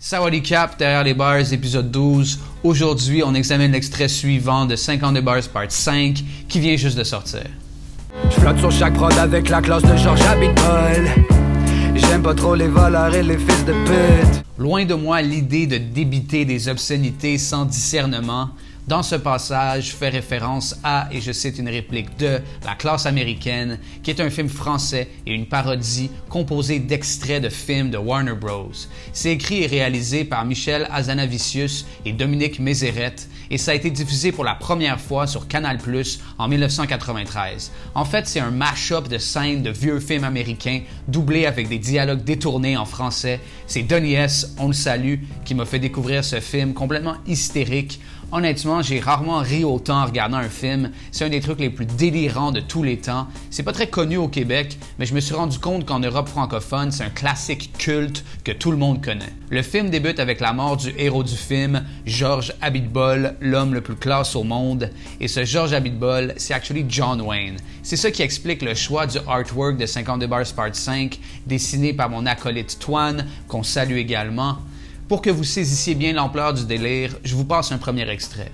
Sawadee Cap, derrière les bars, épisode 12. Aujourd'hui, on examine l'extrait suivant de 50 des bars part 5 qui vient juste de sortir. Je flotte sur chaque prod avec la classe de Georges Abitbol. J'aime pas trop les voleurs et les fils de pute. Loin de moi l'idée de débiter des obscénités sans discernement. Dans ce passage, je fais référence à, et je cite une réplique de La classe américaine, qui est un film français et une parodie composée d'extraits de films de Warner Bros. C'est écrit et réalisé par Michel Hazanavicius et Dominique Mézeret, et ça a été diffusé pour la première fois sur Canal+ en 1993. En fait, c'est un mash-up de scènes de vieux films américains doublés avec des dialogues détournés en français. C'est Denis S., on le salue, qui m'a fait découvrir ce film complètement hystérique. Honnêtement, j'ai rarement ri autant en regardant un film. C'est un des trucs les plus délirants de tous les temps. C'est pas très connu au Québec, mais je me suis rendu compte qu'en Europe francophone, c'est un classique culte que tout le monde connaît. Le film débute avec la mort du héros du film, Georges Abitbol, l'homme le plus classe au monde. Et ce Georges Abitbol, c'est actually John Wayne. C'est ça qui explique le choix du artwork de 50 Bars Part 5, dessiné par mon acolyte Toine, qu'on salue également. Pour que vous saisissiez bien l'ampleur du délire, je vous passe un premier extrait.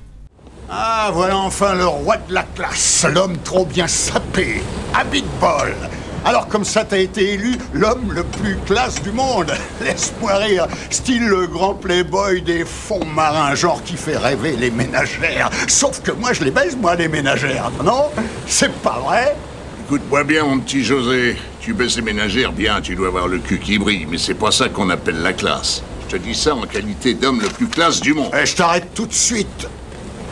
Ah, voilà enfin le roi de la classe, l'homme trop bien sapé, Abitbol. Alors comme ça t'as été élu l'homme le plus classe du monde. Laisse-moi rire, style le grand playboy des fonds marins, genre qui fait rêver les ménagères. Sauf que moi je les baise, moi, les ménagères, non? C'est pas vrai? Écoute-moi bien, mon petit José. Tu baises les ménagères, bien, tu dois avoir le cul qui brille, mais c'est pas ça qu'on appelle la classe. Je te dis ça en qualité d'homme le plus classe du monde. Je t'arrête tout de suite.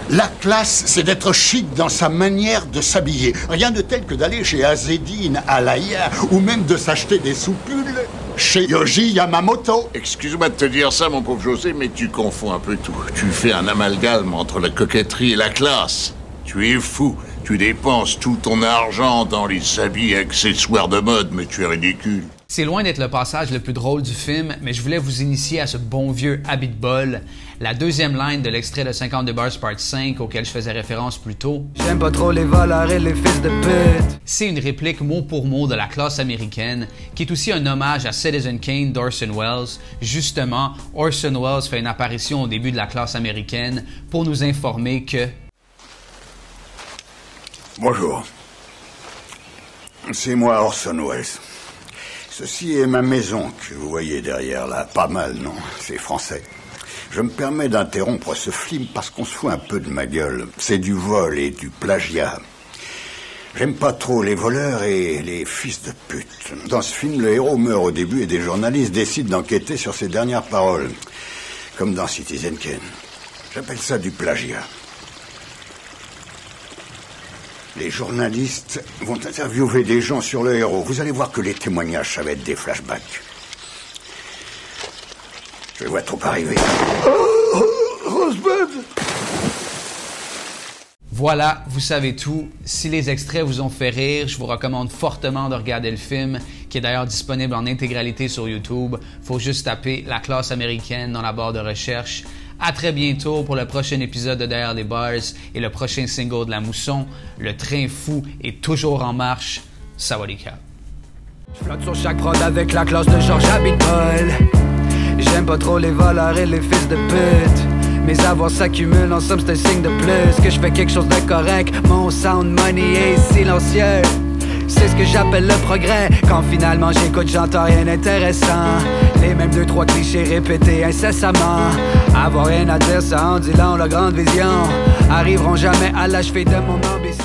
La classe, c'est d'être chic dans sa manière de s'habiller. Rien de tel que d'aller chez Azedine, Alaya, ou même de s'acheter des soupules chez Yoji Yamamoto. Excuse-moi de te dire ça, mon pauvre José, mais tu confonds un peu tout. Tu fais un amalgame entre la coquetterie et la classe. Tu es fou. Tu dépenses tout ton argent dans les habits et accessoires de mode, mais tu es ridicule. C'est loin d'être le passage le plus drôle du film, mais je voulais vous initier à ce bon vieux Abitbol. La deuxième ligne de l'extrait de 50 Bars Part 5 auquel je faisais référence plus tôt. J'aime pas trop les voleurs et les fils de pute. C'est une réplique mot pour mot de la classe américaine, qui est aussi un hommage à Citizen Kane d'Orson Welles. Justement, Orson Welles fait une apparition au début de la classe américaine pour nous informer que... Bonjour. C'est moi Orson Welles. Ceci est ma maison que vous voyez derrière là. Pas mal, non? C'est français. Je me permets d'interrompre ce film parce qu'on se fout un peu de ma gueule. C'est du vol et du plagiat. J'aime pas trop les voleurs et les fils de pute. Dans ce film, le héros meurt au début et des journalistes décident d'enquêter sur ses dernières paroles. Comme dans Citizen Kane. J'appelle ça du plagiat. Les journalistes vont interviewer des gens sur le héros. Vous allez voir que les témoignages, ça va être des flashbacks. Je les vois trop arriver. Rosebud! Voilà, vous savez tout. Si les extraits vous ont fait rire, je vous recommande fortement de regarder le film, qui est d'ailleurs disponible en intégralité sur YouTube. Faut juste taper La classe américaine dans la barre de recherche. À très bientôt pour le prochain épisode de Derrière les bars et le prochain single de La Mousson. Le train fou est toujours en marche. Sawadee Cap. Je flotte sur chaque prod avec la classe de Georges Abitbol. J'aime pas trop les voleurs et les fils de pute. Mes avoirs s'accumulent, en somme c'est un signe de plus que je fais quelque chose de correct. Mon sound money est silencieux. C'est ce que j'appelle le progrès. Quand finalement j'écoute, j'entends rien d'intéressant. Les mêmes 2-3 clichés répétés incessamment. Avoir rien à dire, ça en dit long, la grande vision arriveront jamais à l'achever de mon ambition.